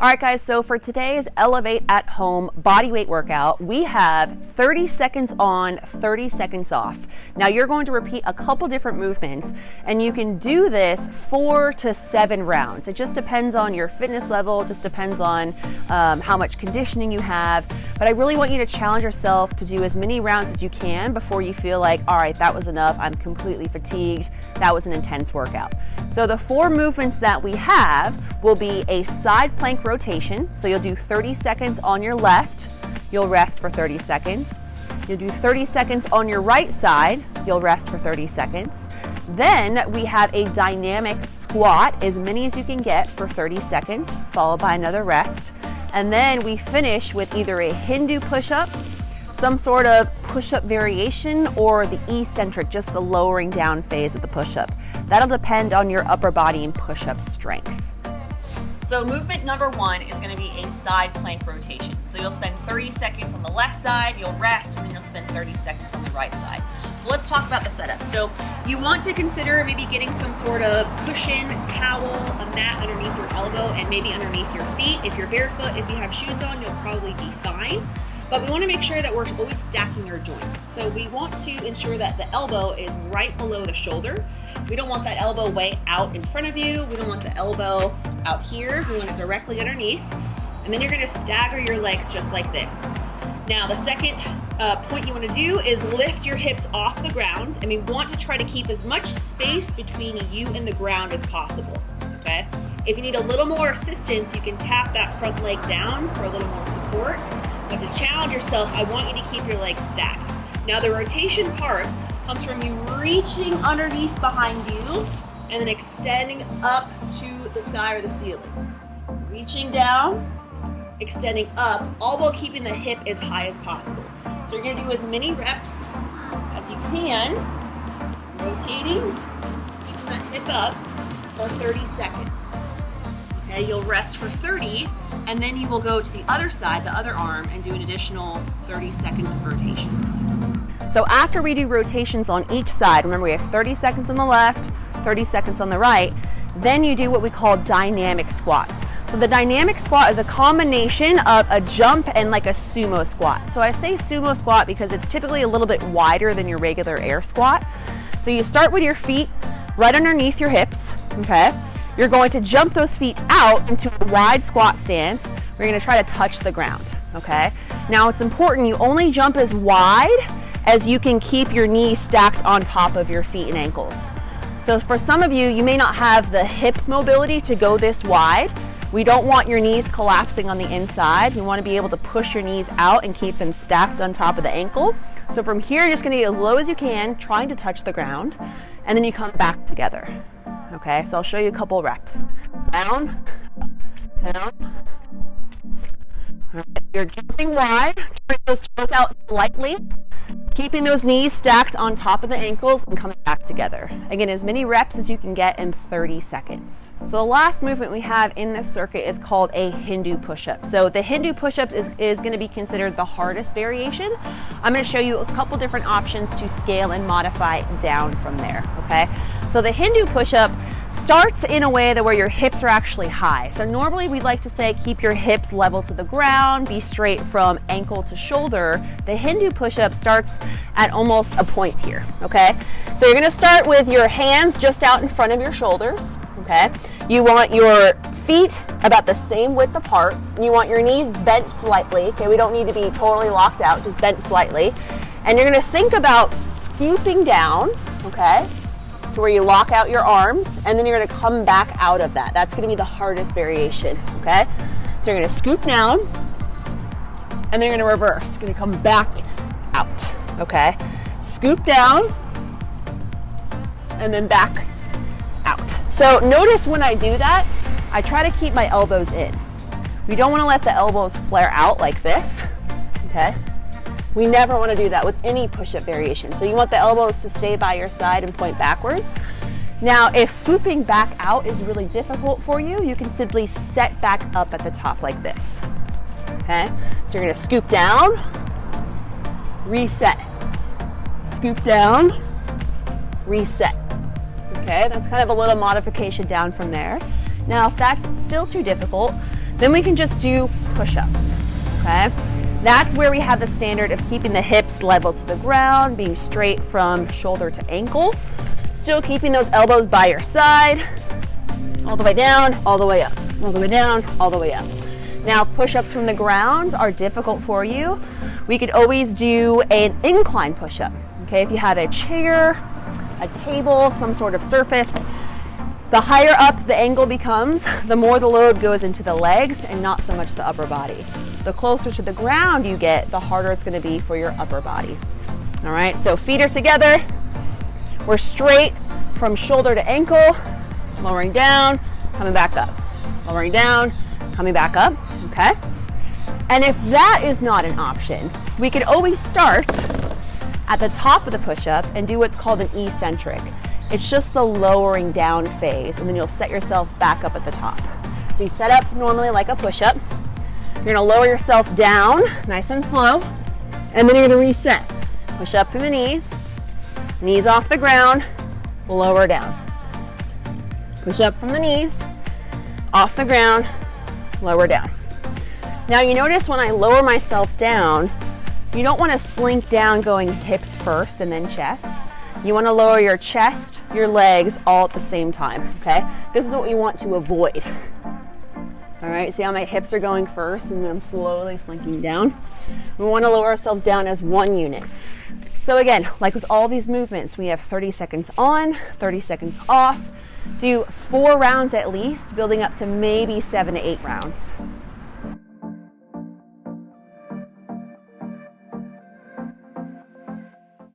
All right, guys, so for today's Elevate at Home bodyweight workout, we have 30 seconds on, 30 seconds off. Now you're going to repeat a couple different movements, and you can do this 4 to 7 rounds. It just depends on your fitness level, it just depends on how much conditioning you have, but I really want you to challenge yourself to do as many rounds as you can before you feel like, all right, that was enough, I'm completely fatigued, that was an intense workout. So the 4 movements that we have will be a side plank rotation. So you'll do 30 seconds on your left, you'll rest for 30 seconds. You'll do 30 seconds on your right side, you'll rest for 30 seconds. Then we have a dynamic squat, as many as you can get for 30 seconds, followed by another rest. And then we finish with either a Hindu push-up, some sort of push-up variation, or the eccentric, just the lowering down phase of the push-up. That'll depend on your upper body and push-up strength. So movement number 1 is going to be a side plank rotation. So you'll spend 30 seconds on the left side, you'll rest, and then you'll spend 30 seconds on the right side. So let's talk about the setup. So you want to consider maybe getting some sort of cushion, towel, a mat underneath your elbow and maybe underneath your feet. If you're barefoot, if you have shoes on, you'll probably be fine. But we want to make sure that we're always stacking our joints. So we want to ensure that the elbow is right below the shoulder. We don't want that elbow way out in front of you. We don't want the elbow out here. We want it directly underneath. And then you're going to stagger your legs just like this. Now, the second point you want to do is lift your hips off the ground. And we want to try to keep as much space between you and the ground as possible. Okay? If you need a little more assistance, you can tap that front leg down for a little more support. But to challenge yourself, I want you to keep your legs stacked. Now, the rotation part comes from you reaching underneath behind you and then extending up to the sky or the ceiling. Reaching down, extending up, all while keeping the hip as high as possible. So you're going to do as many reps as you can, rotating, keeping that hip up for 30 seconds. Okay, you'll rest for 30, and then you will go to the other side, the other arm, and do an additional 30 seconds of rotations. So after we do rotations on each side, remember we have 30 seconds on the left, 30 seconds on the right, then you do what we call dynamic squats. So the dynamic squat is a combination of a jump and like a sumo squat. So I say sumo squat because it's typically a little bit wider than your regular air squat. So you start with your feet right underneath your hips, okay? You're going to jump those feet out into a wide squat stance. We're going to try to touch the ground, okay? Now it's important you only jump as wide as you can keep your knees stacked on top of your feet and ankles. So for some of you, you may not have the hip mobility to go this wide. We don't want your knees collapsing on the inside. We want to be able to push your knees out and keep them stacked on top of the ankle. So from here, you're just going to get as low as you can, trying to touch the ground, and then you come back together. Okay, so I'll show you a couple reps. Down, down. All right, you're jumping wide, turning those toes out slightly, keeping those knees stacked on top of the ankles and coming back together. Again, as many reps as you can get in 30 seconds. So the last movement we have in this circuit is called a Hindu push-up. So the Hindu push-ups is going to be considered the hardest variation. I'm going to show you a couple different options to scale and modify down from there, okay? So the Hindu push-up starts in a way that where your hips are actually high. So normally we'd like to say keep your hips level to the ground, be straight from ankle to shoulder. The Hindu push-up starts at almost a point here, okay? So you're gonna start with your hands just out in front of your shoulders, okay? You want your feet about the same width apart. You want your knees bent slightly, okay? We don't need to be totally locked out, just bent slightly. And you're gonna think about scooping down, okay? To where you lock out your arms, and then you're gonna come back out of that. That's gonna be the hardest variation, okay? So you're gonna scoop down, and then you're gonna reverse. You're gonna come back out, okay? Scoop down, and then back out. So notice when I do that, I try to keep my elbows in. We don't wanna let the elbows flare out like this, okay? We never want to do that with any push-up variation. So you want the elbows to stay by your side and point backwards. Now, if swooping back out is really difficult for you, you can simply set back up at the top like this. Okay? So you're going to scoop down, reset, scoop down, reset. Okay? That's kind of a little modification down from there. Now, if that's still too difficult, Then we can just do push-ups, okay? That's where we have the standard of keeping the hips level to the ground, being straight from shoulder to ankle, still keeping those elbows by your side, all the way down, all the way up, all the way down, all the way up. Now, if push-ups from the ground are difficult for you, we could always do an incline push-up, okay? If you have a chair, a table, some sort of surface, the higher up the angle becomes, the more the load goes into the legs and not so much the upper body. The closer to the ground you get, the harder it's going to be for your upper body. All right, so feet are together. We're straight from shoulder to ankle, lowering down, coming back up, lowering down, coming back up, okay? And if that is not an option, we could always start at the top of the push-up and do what's called an eccentric. It's just the lowering down phase, and then you'll set yourself back up at the top. So you set up normally like a push-up. You're gonna lower yourself down, nice and slow, and then you're gonna reset. Push up through the knees off the ground, lower down. Push up from the knees, off the ground, lower down. Now you notice when I lower myself down, you don't wanna slink down going hips first and then chest. You want to lower your chest, your legs all at the same time, okay? This is what we want to avoid. All right, see how my hips are going first and then I'm slowly slinking down? We want to lower ourselves down as one unit. So again, like with all these movements, we have 30 seconds on, 30 seconds off. Do 4 rounds at least, building up to maybe 7 to 8 rounds.